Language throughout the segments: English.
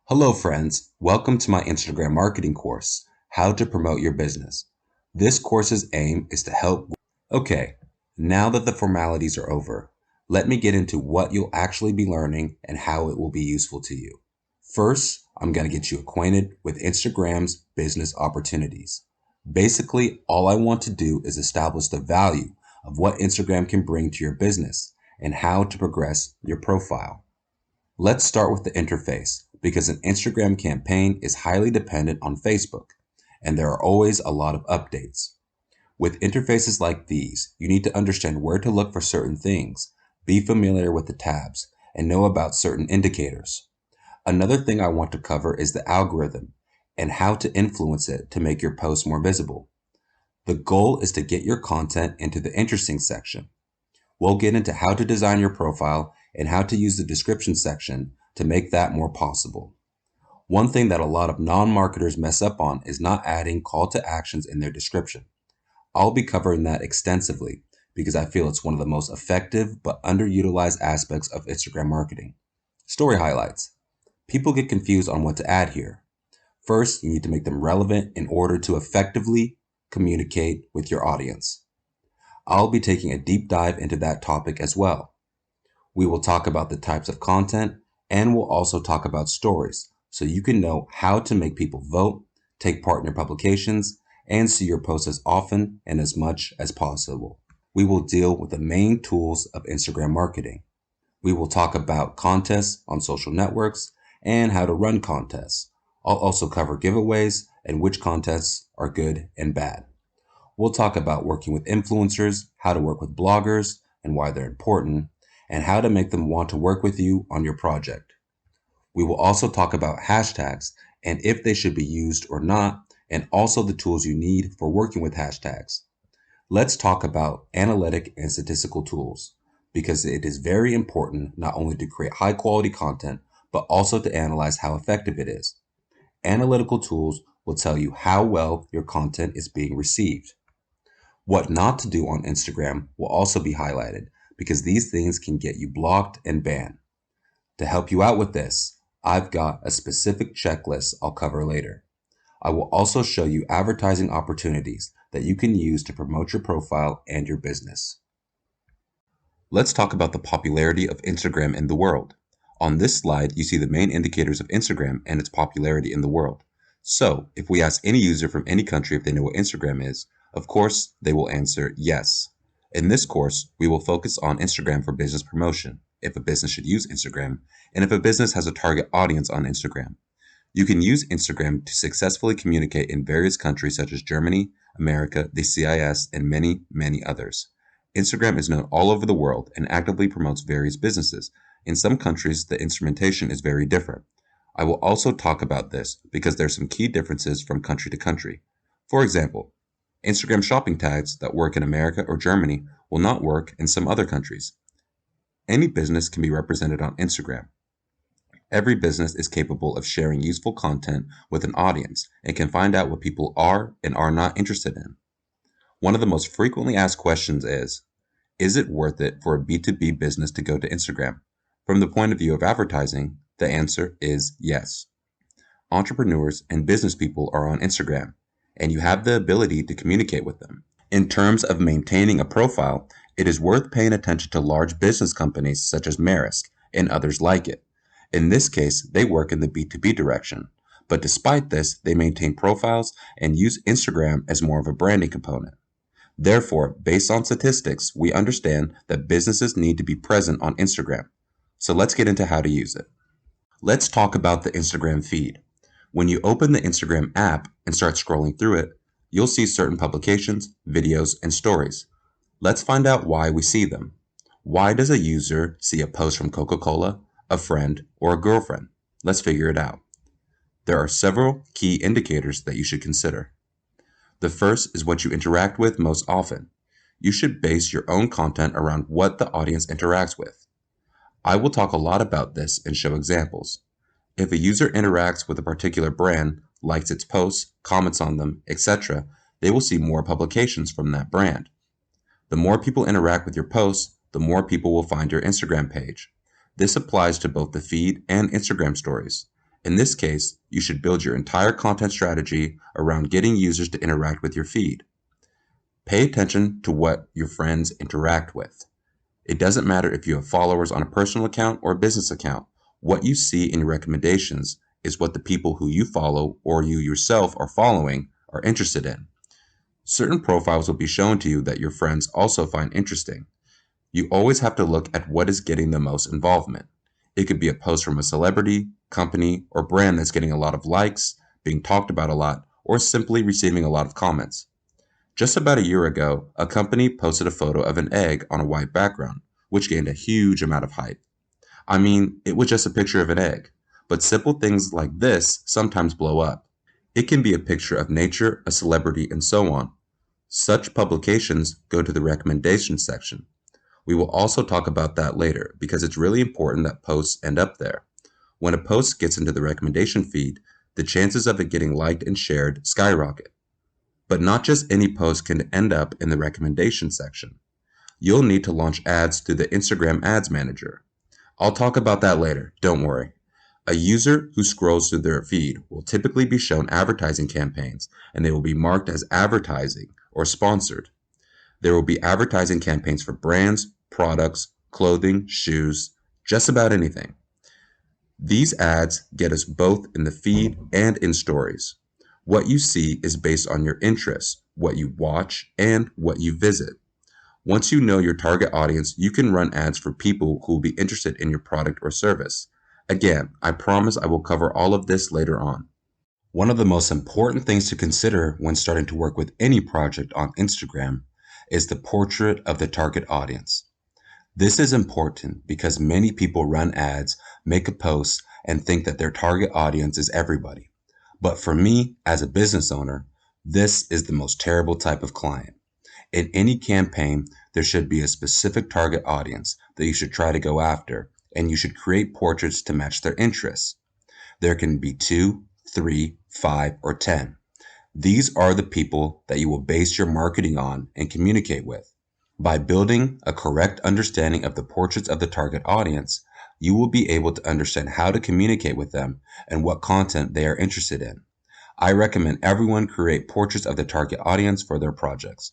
Hello friends, welcome to my Instagram marketing course, How to Promote Your Business. This course's aim is to help. Okay, now that the formalities are over, let me get into what you'll actually be learning and how it will be useful to you. First, I'm going to get you acquainted with Instagram's business opportunities. Basically, all I want to do is establish the value of what Instagram can bring to your business and how to progress your profile. Let's start with the interface because an Instagram campaign is highly dependent on Facebook, and there are always a lot of updates. With interfaces like these, you need to understand where to look for certain things, be familiar with the tabs, and know about certain indicators. Another thing I want to cover is the algorithm and how to influence it to make your posts more visible. The goal is to get your content into the interesting section. We'll get into how to design your profile and how to use the description section to make that more possible. One thing that a lot of non-marketers mess up on is not adding call to actions in their description. I'll be covering that extensively because I feel it's one of the most effective but underutilized aspects of Instagram marketing. Story highlights. People get confused on what to add here. First, you need to make them relevant in order to effectively communicate with your audience. I'll be taking a deep dive into that topic as well. We will talk about the types of content and we'll also talk about stories so you can know how to make people vote, take part in your publications, and see your posts as often and as much as possible. We will deal with the main tools of Instagram marketing. We will talk about contests on social networks and how to run contests. I'll also cover giveaways and which contests are good and bad. We'll talk about working with influencers, how to work with bloggers and why they're important, and how to make them want to work with you on your project. We will also talk about hashtags and if they should be used or not, and also the tools you need for working with hashtags. Let's talk about analytic and statistical tools because it is very important not only to create high quality content, but also to analyze how effective it is. Analytical tools will tell you how well your content is being received. What not to do on Instagram will also be highlighted because these things can get you blocked and banned. To help you out with this, I've got a specific checklist I'll cover later. I will also show you advertising opportunities that you can use to promote your profile and your business. Let's talk about the popularity of Instagram in the world. On this slide, you see the main indicators of Instagram and its popularity in the world. So, if we ask any user from any country if they know what Instagram is, of course, they will answer yes. In this course, we will focus on Instagram for business promotion, if a business should use Instagram, and if a business has a target audience on Instagram. You can use Instagram to successfully communicate in various countries such as Germany, America, the CIS, and many, many others. Instagram is known all over the world and actively promotes various businesses. In some countries, the instrumentation is very different. I will also talk about this because there are some key differences from country to country. For example, Instagram shopping tags that work in America or Germany will not work in some other countries. Any business can be represented on Instagram. Every business is capable of sharing useful content with an audience and can find out what people are and are not interested in. One of the most frequently asked questions is it worth it for a B2B business to go to Instagram? From the point of view of advertising, the answer is yes. Entrepreneurs and business people are on Instagram, and you have the ability to communicate with them. In terms of maintaining a profile, it is worth paying attention to large business companies such as Maersk and others like it. In this case, they work in the B2B direction, but despite this, they maintain profiles and use Instagram as more of a branding component. Therefore, based on statistics, we understand that businesses need to be present on Instagram. So let's get into how to use it. Let's talk about the Instagram feed. When you open the Instagram app and start scrolling through it, you'll see certain publications, videos, and stories. Let's find out why we see them. Why does a user see a post from Coca-Cola, a friend, or a girlfriend? Let's figure it out. There are several key indicators that you should consider. The first is what you interact with most often. You should base your own content around what the audience interacts with. I will talk a lot about this and show examples. If a user interacts with a particular brand, likes its posts, comments on them, etc., they will see more publications from that brand. The more people interact with your posts, the more people will find your Instagram page. This applies to both the feed and Instagram stories. In this case, you should build your entire content strategy around getting users to interact with your feed. Pay attention to what your friends interact with. It doesn't matter if you have followers on a personal account or a business account. What you see in your recommendations is what the people who you follow or you yourself are following are interested in. Certain profiles will be shown to you that your friends also find interesting. You always have to look at what is getting the most involvement. It could be a post from a celebrity, company, or brand that's getting a lot of likes, being talked about a lot, or simply receiving a lot of comments. Just about a year ago, a company posted a photo of an egg on a white background, which gained a huge amount of hype. I mean, it was just a picture of an egg, but simple things like this sometimes blow up. It can be a picture of nature, a celebrity, and so on. Such publications go to the recommendation section. We will also talk about that later because it's really important that posts end up there. When a post gets into the recommendation feed, the chances of it getting liked and shared skyrocket. But not just any post can end up in the recommendation section. You'll need to launch ads through the Instagram Ads Manager. I'll talk about that later, don't worry. A user who scrolls through their feed will typically be shown advertising campaigns, and they will be marked as advertising or sponsored. There will be advertising campaigns for brands, products, clothing, shoes, just about anything. These ads get us both in the feed and in stories. What you see is based on your interests, what you watch, and what you visit. Once you know your target audience, you can run ads for people who will be interested in your product or service. Again, I promise I will cover all of this later on. One of the most important things to consider when starting to work with any project on Instagram is the portrait of the target audience. This is important because many people run ads, make a post, and think that their target audience is everybody. But for me, as a business owner, this is the most terrible type of client. In any campaign, there should be a specific target audience that you should try to go after, and you should create portraits to match their interests. There can be 2, 3, 5, or 10. These are the people that you will base your marketing on and communicate with. By building a correct understanding of the portraits of the target audience, you will be able to understand how to communicate with them and what content they are interested in. I recommend everyone create portraits of the target audience for their projects.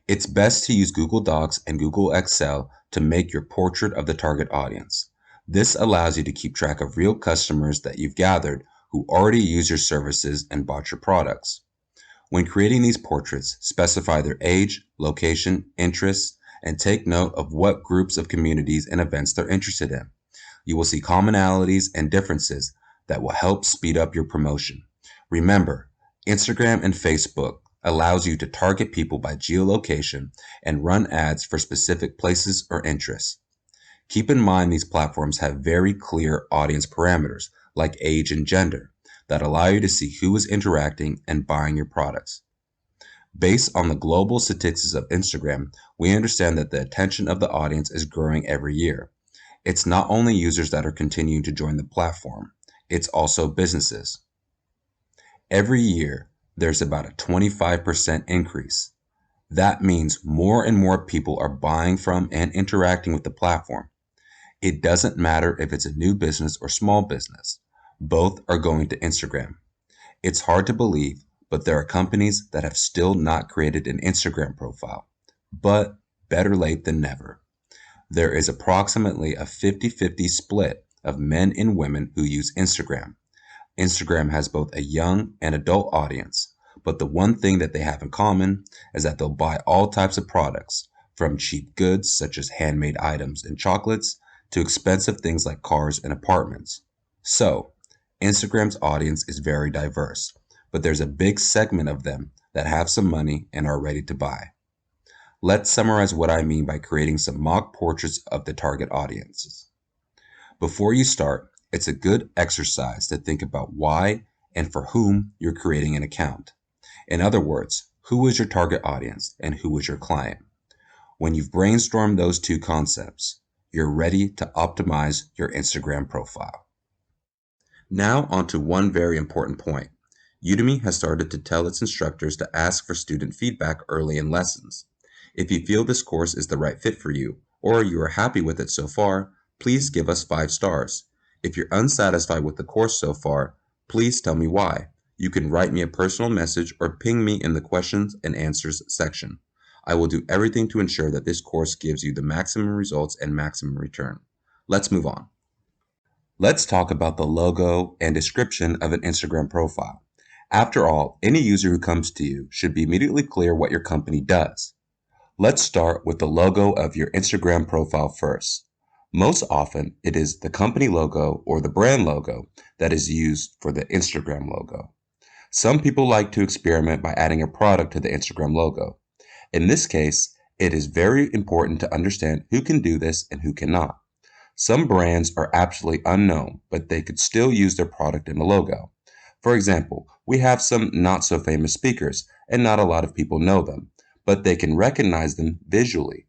It's best to use Google Docs and Google Excel to make your portrait of the target audience. This allows you to keep track of real customers that you've gathered who already use your services and bought your products. When creating these portraits, specify their age, location, interests, and take note of what groups of communities and events they're interested in. You will see commonalities and differences that will help speed up your promotion. Remember, Instagram and Facebook allows you to target people by geolocation and run ads for specific places or interests. Keep in mind these platforms have very clear audience parameters like age and gender that allow you to see who is interacting and buying your products. Based on the global statistics of Instagram, we understand that the attention of the audience is growing every year. It's not only users that are continuing to join the platform, it's also businesses. Every year, there's about a 25% increase. That means more and more people are buying from and interacting with the platform. It doesn't matter if it's a new business or small business. Both are going to Instagram. It's hard to believe, but there are companies that have still not created an Instagram profile. But better late than never. There is approximately a 50-50 split of men and women who use Instagram. Instagram has both a young and adult audience, but the one thing that they have in common is that they'll buy all types of products, from cheap goods such as handmade items and chocolates to expensive things like cars and apartments. So, Instagram's audience is very diverse, but there's a big segment of them that have some money and are ready to buy. Let's summarize what I mean by creating some mock portraits of the target audiences. Before you start, it's a good exercise to think about why and for whom you're creating an account. In other words, who is your target audience and who is your client? When you've brainstormed those two concepts, you're ready to optimize your Instagram profile. Now on to one very important point. Udemy has started to tell its instructors to ask for student feedback early in lessons. If you feel this course is the right fit for you, or you are happy with it so far, please give us 5 stars. If you're unsatisfied with the course so far, please tell me why. You can write me a personal message or ping me in the questions and answers section. I will do everything to ensure that this course gives you the maximum results and maximum return. Let's move on. Let's talk about the logo and description of an Instagram profile. After all, any user who comes to you should be immediately clear what your company does. Let's start with the logo of your Instagram profile first. Most often, it is the company logo or the brand logo that is used for the Instagram logo. Some people like to experiment by adding a product to the Instagram logo. In this case, it is very important to understand who can do this and who cannot. Some brands are absolutely unknown, but they could still use their product in the logo. For example, we have some not so famous speakers, and not a lot of people know them, but they can recognize them visually.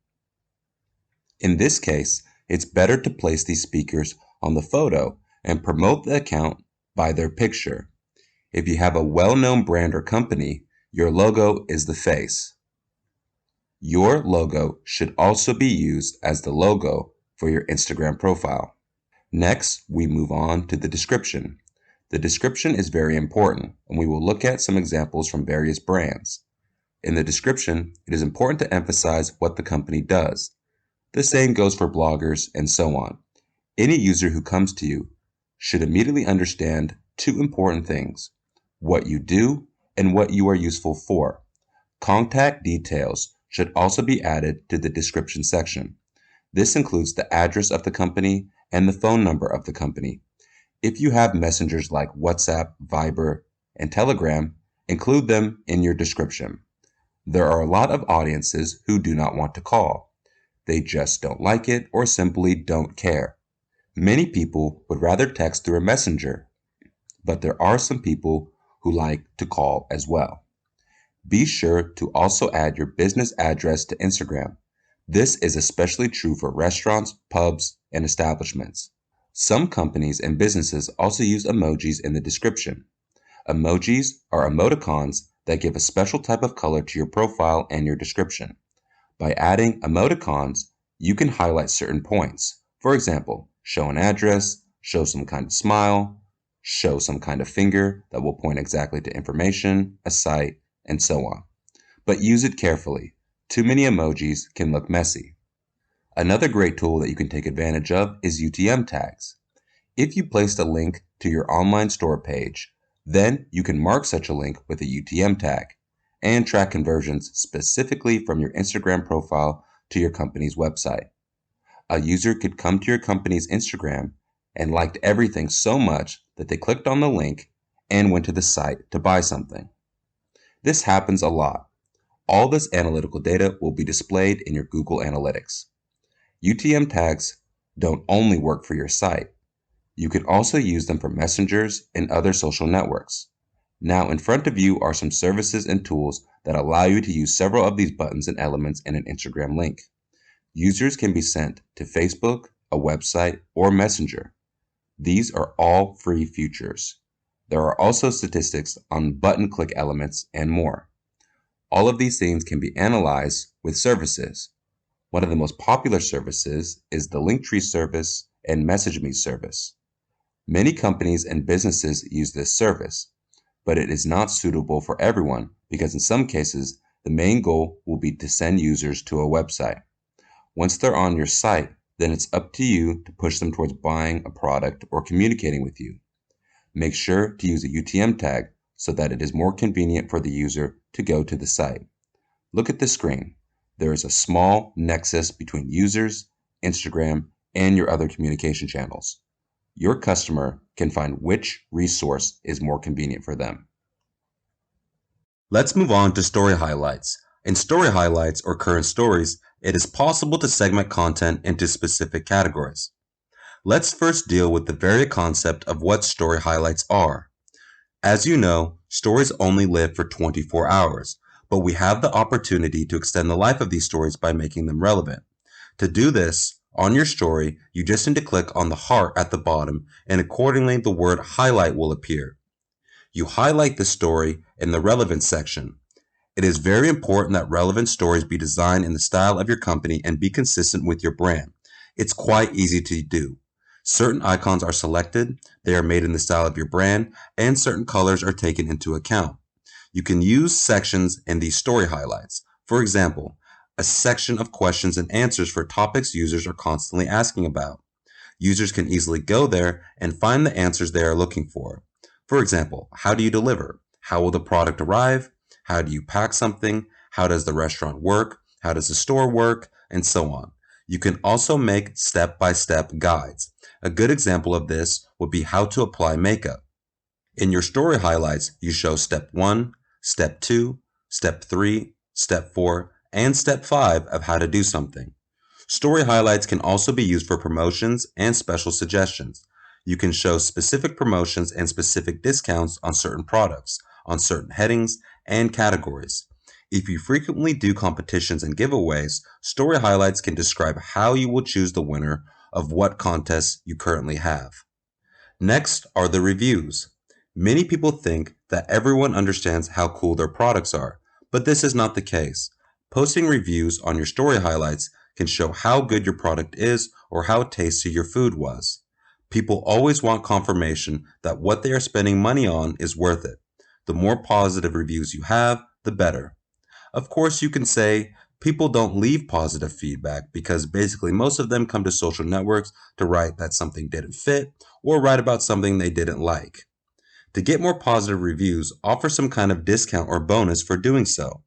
In this case, it's better to place these speakers on the photo and promote the account by their picture. If you have a well-known brand or company, your logo is the face. Your logo should also be used as the logo for your Instagram profile. Next, we move on to the description. The description is very important, and we will look at some examples from various brands. In the description, it is important to emphasize what the company does. The same goes for bloggers and so on. Any user who comes to you should immediately understand two important things: what you do and what you are useful for. Contact details should also be added to the description section. This includes the address of the company and the phone number of the company. If you have messengers like WhatsApp, Viber, and Telegram, include them in your description. There are a lot of audiences who do not want to call. They just don't like it or simply don't care. Many people would rather text through a messenger, but there are some people who like to call as well. Be sure to also add your business address to Instagram. This is especially true for restaurants, pubs, and establishments. Some companies and businesses also use emojis in the description. Emojis are emoticons that give a special type of color to your profile and your description. By adding emoticons, you can highlight certain points. For example, show an address, show some kind of smile, show some kind of finger that will point exactly to information, a site, and so on. But use it carefully. Too many emojis can look messy. Another great tool that you can take advantage of is UTM tags. If you placed a link to your online store page, then you can mark such a link with a UTM tag and track conversions specifically from your Instagram profile to your company's website. A user could come to your company's Instagram and liked everything so much that they clicked on the link and went to the site to buy something. This happens a lot. All this analytical data will be displayed in your Google Analytics. UTM tags don't only work for your site. You can also use them for messengers and other social networks. Now in front of you are some services and tools that allow you to use several of these buttons and elements in an Instagram link. Users can be sent to Facebook, a website, or Messenger. These are all free features. There are also statistics on button click elements and more. All of these things can be analyzed with services. One of the most popular services is the Linktree service and MessageMe service. Many companies and businesses use this service, but it is not suitable for everyone because in some cases, the main goal will be to send users to a website. Once they're on your site, then it's up to you to push them towards buying a product or communicating with you. Make sure to use a UTM tag so that it is more convenient for the user to go to the site. Look at the screen. There is a small nexus between users, Instagram, and your other communication channels. Your customer can find which resource is more convenient for them. Let's move on to story highlights. In story highlights or current stories, it is possible to segment content into specific categories. Let's first deal with the very concept of what story highlights are. As you know, stories only live for 24 hours, but we have the opportunity to extend the life of these stories by making them relevant. To do this, on your story, you just need to click on the heart at the bottom, and accordingly the word highlight will appear. You highlight the story in the relevance section. It is very important that relevant stories be designed in the style of your company and be consistent with your brand. It's quite easy to do. Certain icons are selected, they are made in the style of your brand, and certain colors are taken into account. You can use sections in these story highlights. For example, a section of questions and answers for topics users are constantly asking about. Users can easily go there and find the answers they are looking for. For example, how do you deliver? How will the product arrive? How do you pack something? How does the restaurant work? How does the store work? And so on. You can also make step-by-step guides. A good example of this would be how to apply makeup. In your story highlights, you show step 1, step 2, step 3, step 4, and step 5 of how to do something. Story highlights can also be used for promotions and special suggestions. You can show specific promotions and specific discounts on certain products, on certain headings and categories. If you frequently do competitions and giveaways, story highlights can describe how you will choose the winner of what contests you currently have. Next are the reviews. Many people think that everyone understands how cool their products are, but this is not the case. Posting reviews on your story highlights can show how good your product is or how tasty your food was. People always want confirmation that what they are spending money on is worth it. The more positive reviews you have, the better. Of course, you can say people don't leave positive feedback because basically most of them come to social networks to write that something didn't fit or write about something they didn't like. To get more positive reviews, offer some kind of discount or bonus for doing so.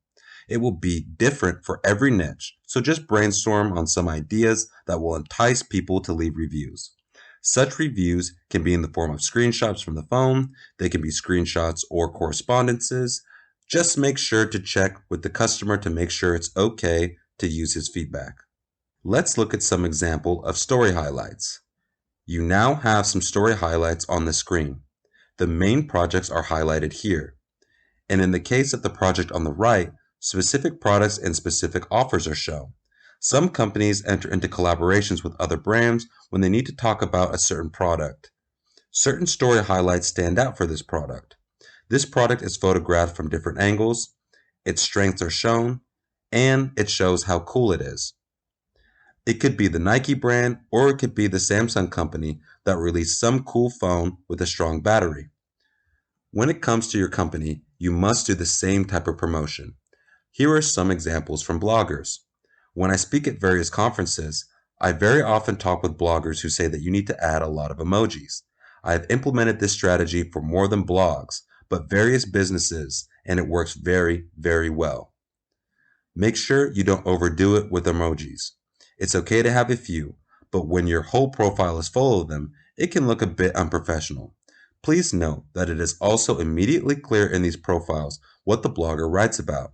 It will be different for every niche, so just brainstorm on some ideas that will entice people to leave reviews. Such reviews can be in the form of screenshots from the phone, they can be screenshots or correspondences. Just make sure to check with the customer to make sure it's okay to use his feedback. Let's look at some example of story highlights. You now have some story highlights on the screen. The main projects are highlighted here. And in the case of the project on the right, specific products and specific offers are shown. Some companies enter into collaborations with other brands when they need to talk about a certain product. Certain story highlights stand out for this product. This product is photographed from different angles, its strengths are shown, and it shows how cool it is. It could be the Nike brand or it could be the Samsung company that released some cool phone with a strong battery. When it comes to your company, you must do the same type of promotion. Here are some examples from bloggers. When I speak at various conferences, I very often talk with bloggers who say that you need to add a lot of emojis. I have implemented this strategy for more than blogs, but various businesses, and it works very, very well. Make sure you don't overdo it with emojis. It's okay to have a few, but when your whole profile is full of them, it can look a bit unprofessional. Please note that it is also immediately clear in these profiles what the blogger writes about.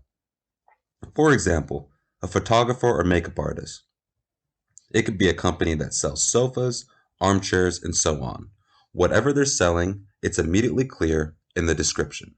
For example, a photographer or makeup artist. It could be a company that sells sofas, armchairs, and so on. Whatever they're selling, it's immediately clear in the description.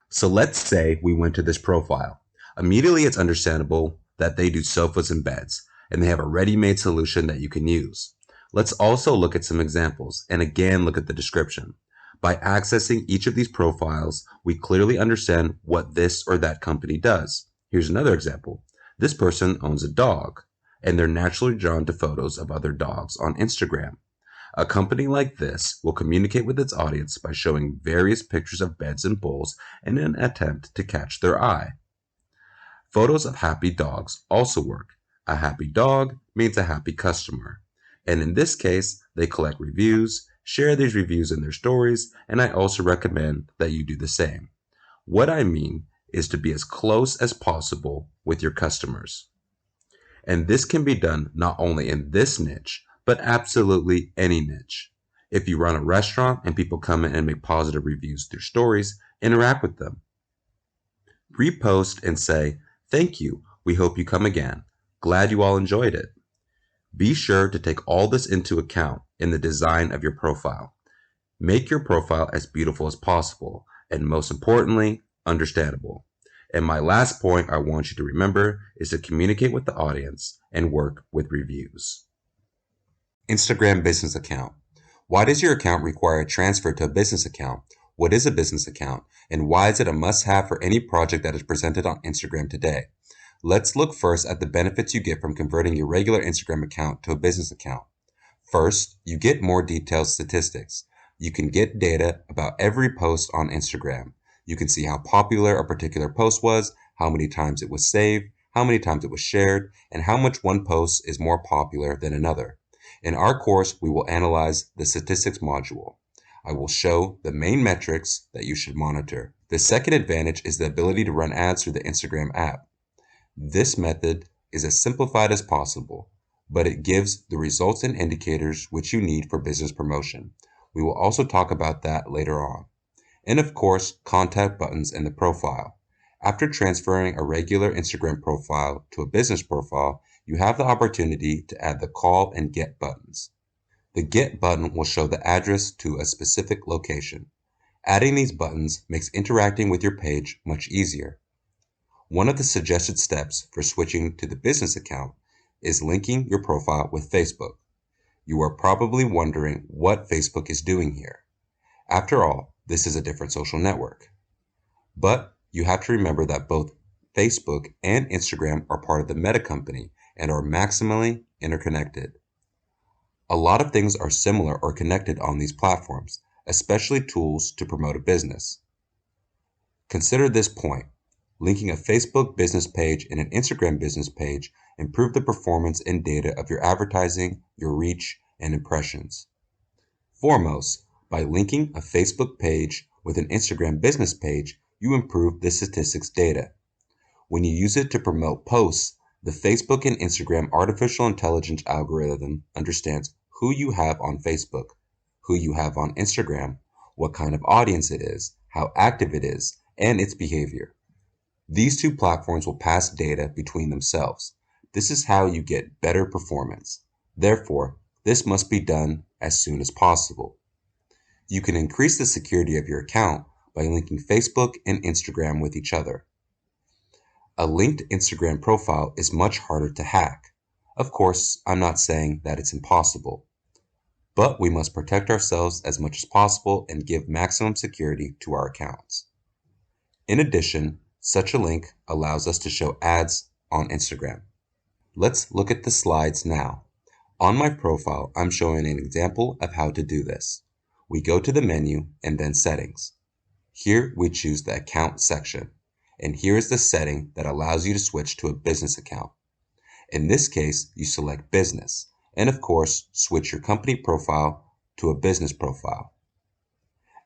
So let's say we went to this profile. Immediately it's understandable that they do sofas and beds, and they have a ready-made solution that you can use. Let's also look at some examples, and again look at the description. By accessing each of these profiles, we clearly understand what this or that company does. Here's another example. This person owns a dog, and they're naturally drawn to photos of other dogs on Instagram. A company like this will communicate with its audience by showing various pictures of beds and bowls in an attempt to catch their eye. Photos of happy dogs also work. A happy dog means a happy customer. And in this case, they collect reviews, share these reviews in their stories, and I also recommend that you do the same. What I mean is to be as close as possible with your customers. And this can be done not only in this niche, but absolutely any niche. If you run a restaurant and people come in and make positive reviews through stories, interact with them. Repost and say, "Thank you, we hope you come again. Glad you all enjoyed it." Be sure to take all this into account in the design of your profile. Make your profile as beautiful as possible, and most importantly, understandable. And my last point I want you to remember is to communicate with the audience and work with reviews. Instagram business account. Why does your account require a transfer to a business account? What is a business account? And why is it a must-have for any project that is presented on Instagram today? Let's look first at the benefits you get from converting your regular Instagram account to a business account. First, you get more detailed statistics. You can get data about every post on Instagram. You can see how popular a particular post was, how many times it was saved, how many times it was shared, and how much one post is more popular than another. In our course, we will analyze the statistics module. I will show the main metrics that you should monitor. The second advantage is the ability to run ads through the Instagram app. This method is as simplified as possible, but it gives the results and indicators which you need for business promotion. We will also talk about that later on. And of course, contact buttons in the profile. After transferring a regular Instagram profile to a business profile, you have the opportunity to add the call and get buttons. The get button will show the address to a specific location. Adding these buttons makes interacting with your page much easier. One of the suggested steps for switching to the business account is linking your profile with Facebook. You are probably wondering what Facebook is doing here. After all, this is a different social network. But you have to remember that both Facebook and Instagram are part of the Meta company and are maximally interconnected. A lot of things are similar or connected on these platforms, especially tools to promote a business. Consider this point. Linking a Facebook business page and an Instagram business page improve the performance and data of your advertising, your reach, and impressions. Foremost, by linking a Facebook page with an Instagram business page, you improve the statistics data. When you use it to promote posts, the Facebook and Instagram artificial intelligence algorithm understands who you have on Facebook, who you have on Instagram, what kind of audience it is, how active it is, and its behavior. These two platforms will pass data between themselves. This is how you get better performance. Therefore, this must be done as soon as possible. You can increase the security of your account by linking Facebook and Instagram with each other. A linked Instagram profile is much harder to hack. Of course, I'm not saying that it's impossible, but we must protect ourselves as much as possible and give maximum security to our accounts. In addition, such a link allows us to show ads on Instagram. Let's look at the slides now. On my profile, I'm showing an example of how to do this. We go to the menu and then settings. Here we choose the account section, and here is the setting that allows you to switch to a business account. In this case, you select business, and of course, switch your company profile to a business profile.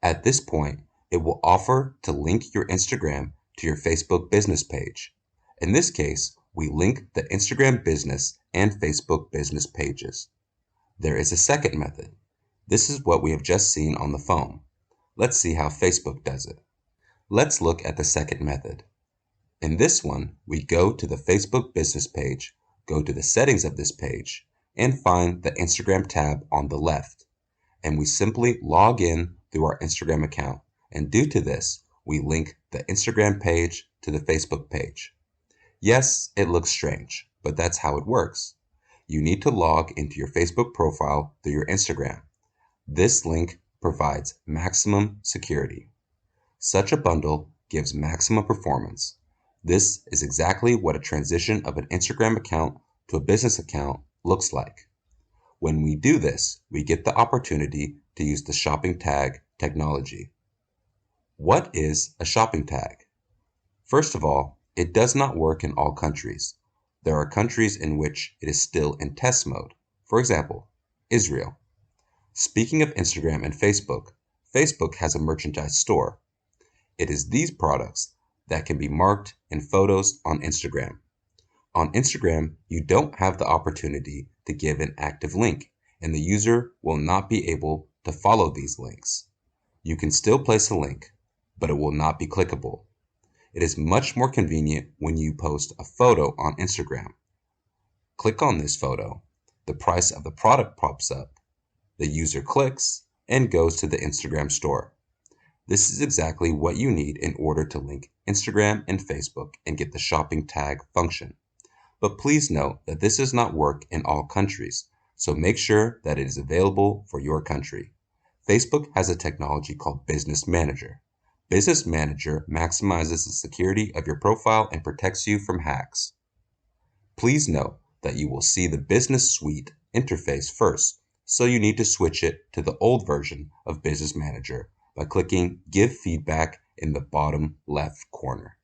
At this point, it will offer to link your Instagram to your Facebook business page. In this case, we link the Instagram business and Facebook business pages. There is a second method. This is what we have just seen on the phone. Let's see how Facebook does it. Let's look at the second method. In this one, we go to the Facebook business page, go to the settings of this page, and find the Instagram tab on the left. And we simply log in through our Instagram account. And due to this, we link the Instagram page to the Facebook page. Yes, it looks strange, but that's how it works. You need to log into your Facebook profile through your Instagram. This link provides maximum security. Such a bundle gives maximum performance. This is exactly what a transition of an Instagram account to a business account looks like. When we do this, we get the opportunity to use the shopping tag technology. What is a shopping tag? First of all, it does not work in all countries. There are countries in which it is still in test mode. For example, Israel. Speaking of Instagram and Facebook, Facebook has a merchandise store. It is these products that can be marked in photos on Instagram. On Instagram, you don't have the opportunity to give an active link, and the user will not be able to follow these links. You can still place a link, but it will not be clickable. It is much more convenient when you post a photo on Instagram. Click on this photo, the price of the product pops up, the user clicks, and goes to the Instagram store. This is exactly what you need in order to link Instagram and Facebook and get the shopping tag function. But please note that this does not work in all countries, so make sure that it is available for your country. Facebook has a technology called Business Manager. Business Manager maximizes the security of your profile and protects you from hacks. Please note that you will see the Business Suite interface first, so you need to switch it to the old version of Business Manager by clicking Give Feedback in the bottom left corner.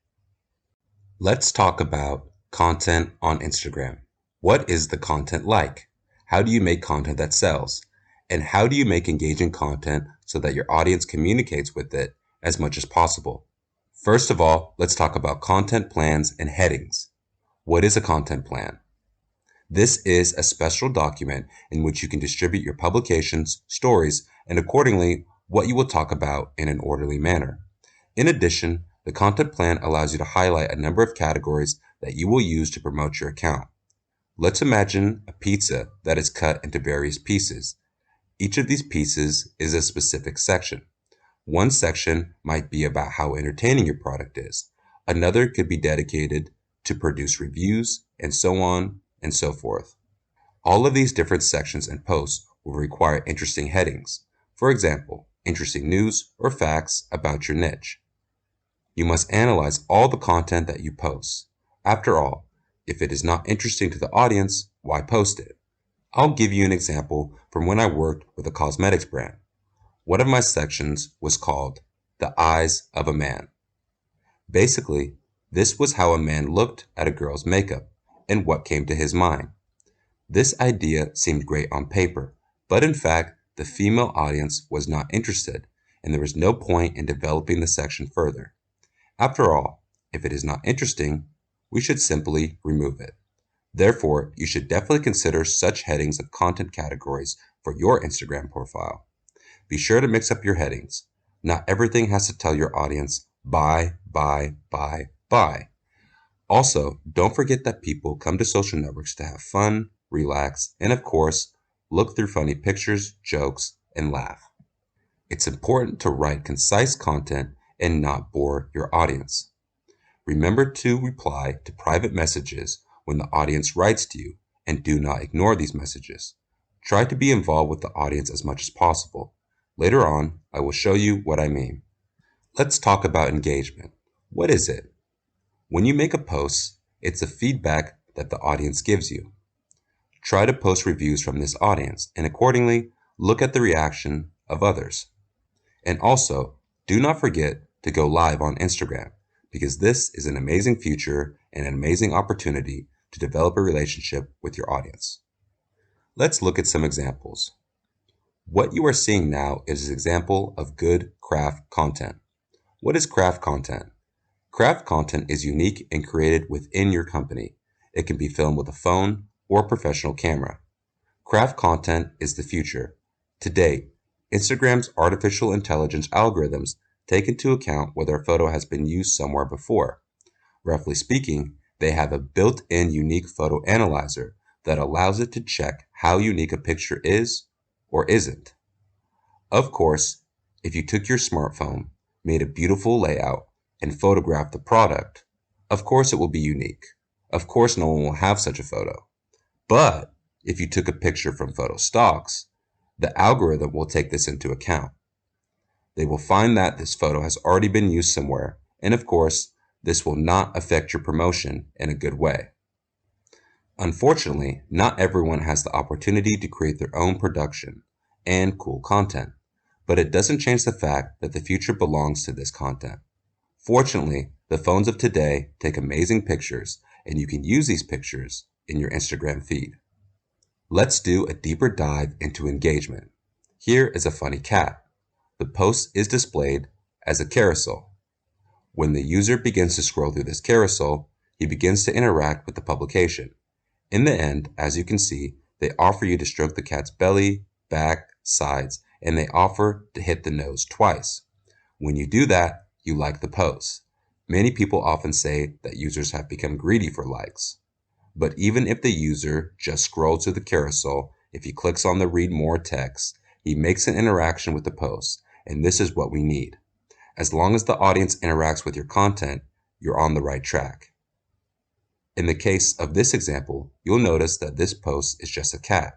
Let's talk about content on Instagram. What is the content like? How do you make content that sells? And how do you make engaging content so that your audience communicates with it as much as possible? First of all, let's talk about content plans and headings. What is a content plan? This is a special document in which you can distribute your publications, stories, and accordingly, what you will talk about in an orderly manner. In addition, the content plan allows you to highlight a number of categories that you will use to promote your account. Let's imagine a pizza that is cut into various pieces. Each of these pieces is a specific section. One section might be about how entertaining your product is. Another could be dedicated to produce reviews, and so on and so forth. All of these different sections and posts will require interesting headings. For example, interesting news or facts about your niche. You must analyze all the content that you post. After all, if it is not interesting to the audience, why post it? I'll give you an example from when I worked with a cosmetics brand. One of my sections was called The Eyes of a Man. Basically, this was how a man looked at a girl's makeup and what came to his mind. This idea seemed great on paper, but in fact, the female audience was not interested, and there was no point in developing the section further. After all, if it is not interesting, we should simply remove it. Therefore, you should definitely consider such headings of content categories for your Instagram profile. Be sure to mix up your headings. Not everything has to tell your audience, buy, buy, buy, buy. Also, don't forget that people come to social networks to have fun, relax, and of course, look through funny pictures, jokes, and laugh. It's important to write concise content and not bore your audience. Remember to reply to private messages when the audience writes to you, and do not ignore these messages. Try to be involved with the audience as much as possible. Later on, I will show you what I mean. Let's talk about engagement. What is it? When you make a post, it's the feedback that the audience gives you. Try to post reviews from this audience and accordingly look at the reaction of others. And also, do not forget to go live on Instagram because this is an amazing feature and an amazing opportunity to develop a relationship with your audience. Let's look at some examples. What you are seeing now is an example of good craft content. What is craft content? Craft content is unique and created within your company. It can be filmed with a phone or professional camera. Craft content is the future. To date, Instagram's artificial intelligence algorithms take into account whether a photo has been used somewhere before. Roughly speaking, they have a built-in unique photo analyzer that allows it to check how unique a picture is or isn't. Of course, if you took your smartphone, made a beautiful layout, and photographed the product, of course it will be unique. Of course no one will have such a photo. But if you took a picture from photo stocks, the algorithm will take this into account. They will find that this photo has already been used somewhere, and of course, this will not affect your promotion in a good way. Unfortunately, not everyone has the opportunity to create their own production and cool content, but it doesn't change the fact that the future belongs to this content. Fortunately, the phones of today take amazing pictures, and you can use these pictures in your Instagram feed. Let's do a deeper dive into engagement. Here is a funny cat. The post is displayed as a carousel. When the user begins to scroll through this carousel, he begins to interact with the publication. In the end, as you can see, they offer you to stroke the cat's belly, back, sides, and they offer to hit the nose twice. When you do that, you like the post. Many people often say that users have become greedy for likes. But even if the user just scrolls through the carousel, if he clicks on the read more text, he makes an interaction with the post, and this is what we need. As long as the audience interacts with your content, you're on the right track. In the case of this example, you'll notice that this post is just a cat.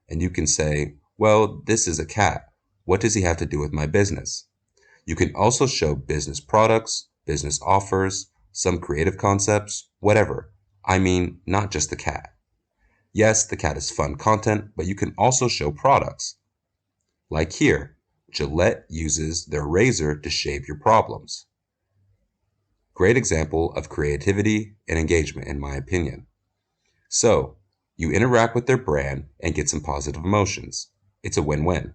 And you can say, well, this is a cat. What does he have to do with my business? You can also show business products, business offers, some creative concepts, whatever. I mean, not just the cat. Yes, the cat is fun content, but you can also show products. Like here, Gillette uses their razor to shave your problems. Great example of creativity and engagement, in my opinion. So, you interact with their brand and get some positive emotions. It's a win-win.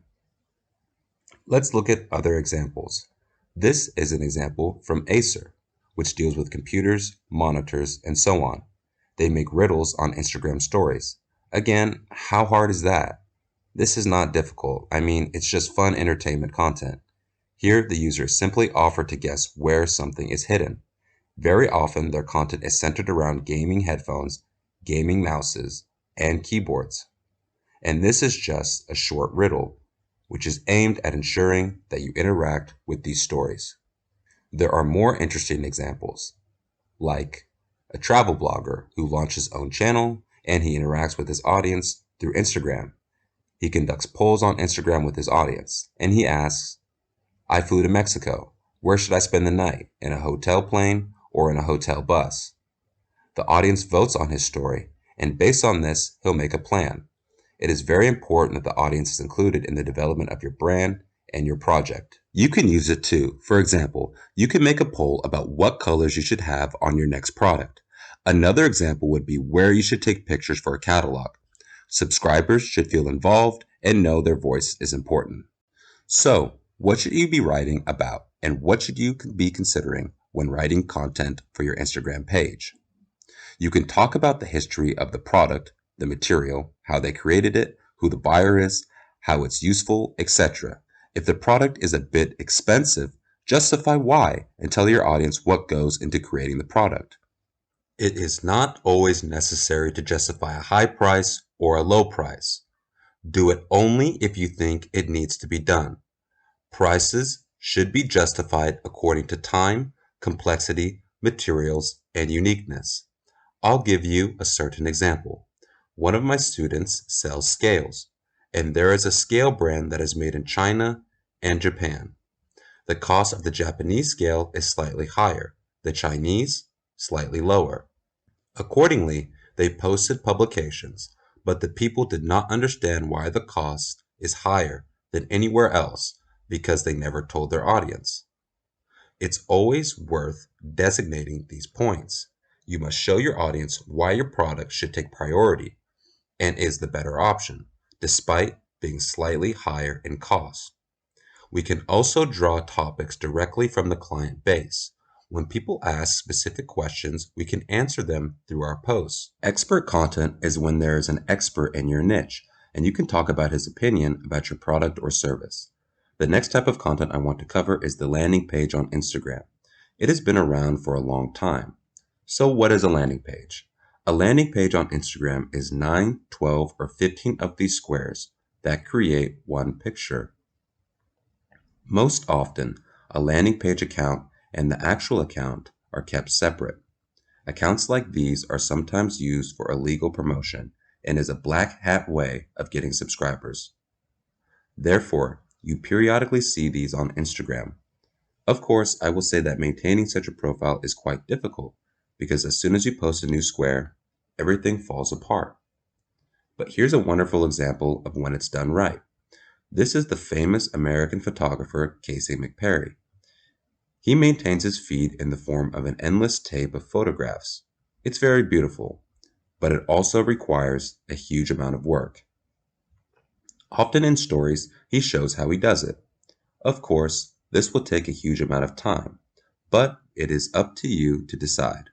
Let's look at other examples. This is an example from Acer, which deals with computers, monitors, and so on. They make riddles on Instagram stories. Again, how hard is that? This is not difficult. I mean, it's just fun entertainment content. Here, the user is simply offered to guess where something is hidden. Very often, their content is centered around gaming headphones, gaming mouses, and keyboards. And this is just a short riddle, which is aimed at ensuring that you interact with these stories. There are more interesting examples, like a travel blogger who launched his own channel and he interacts with his audience through Instagram. He conducts polls on Instagram with his audience, and he asks, I flew to Mexico. Where should I spend the night? In a hotel plane or in a hotel bus? The audience votes on his story, and based on this, he'll make a plan. It is very important that the audience is included in the development of your brand and your project. You can use it too. For example, you can make a poll about what colors you should have on your next product. Another example would be where you should take pictures for a catalog. Subscribers should feel involved and know their voice is important. So, what should you be writing about, and what should you be considering when writing content for your Instagram page? You can talk about the history of the product, the material, how they created it, who the buyer is, how it's useful, etc. If the product is a bit expensive, justify why and tell your audience what goes into creating the product. It is not always necessary to justify a high price or a low price. Do it only if you think it needs to be done. Prices should be justified according to time, complexity, materials, and uniqueness. I'll give you a certain example. One of my students sells scales, and there is a scale brand that is made in China and Japan. The cost of the Japanese scale is slightly higher, the Chinese slightly lower. Accordingly, they posted publications, but the people did not understand why the cost is higher than anywhere else because they never told their audience. It's always worth designating these points. You must show your audience why your product should take priority and is the better option, despite being slightly higher in cost. We can also draw topics directly from the client base. When people ask specific questions, we can answer them through our posts. Expert content is when there is an expert in your niche, and you can talk about his opinion about your product or service. The next type of content I want to cover is the landing page on Instagram. It has been around for a long time. So what is a landing page? A landing page on Instagram is 9, 12, or 15 of these squares that create one picture. Most often, a landing page account and the actual account are kept separate. Accounts like these are sometimes used for illegal promotion and is a black hat way of getting subscribers. Therefore, you periodically see these on Instagram. Of course, I will say that maintaining such a profile is quite difficult because as soon as you post a new square, everything falls apart. But here's a wonderful example of when it's done right. This is the famous American photographer Casey McPerry. He maintains his feed in the form of an endless tape of photographs. It's very beautiful, but it also requires a huge amount of work. Often in stories, he shows how he does it. Of course, this will take a huge amount of time, but it is up to you to decide.